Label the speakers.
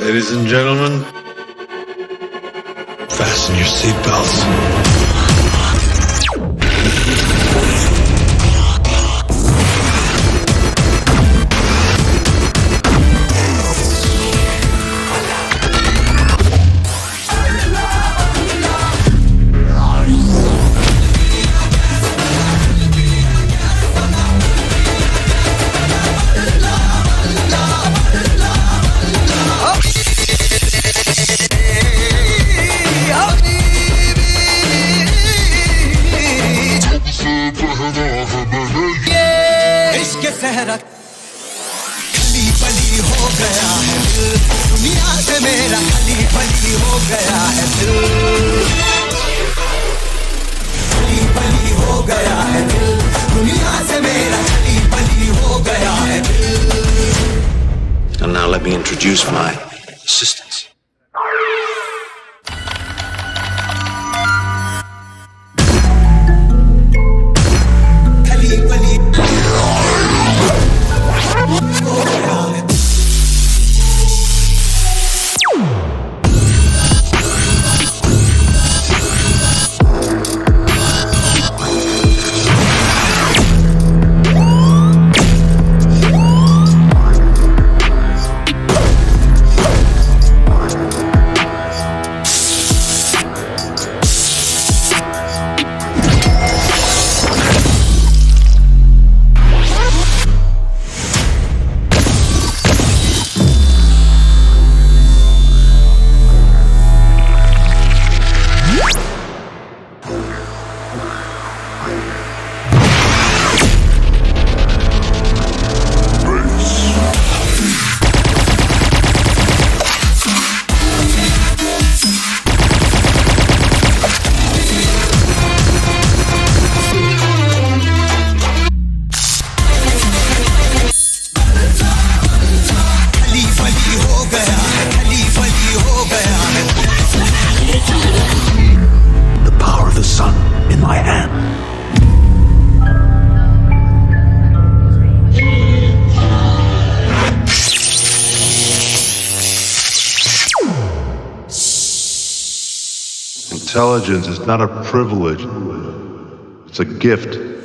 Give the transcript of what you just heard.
Speaker 1: Ladies and gentlemen, fasten your seatbelts.
Speaker 2: सहरा खली बली हो गया है दिल, दुनिया से मेरा खली बली हो गया है दिल, खली बली हो गया है दिल, दुनिया से मेरा खली बली हो गया है दिल.
Speaker 1: And now let me introduce my assistants. Intelligence is not a privilege, it's a gift.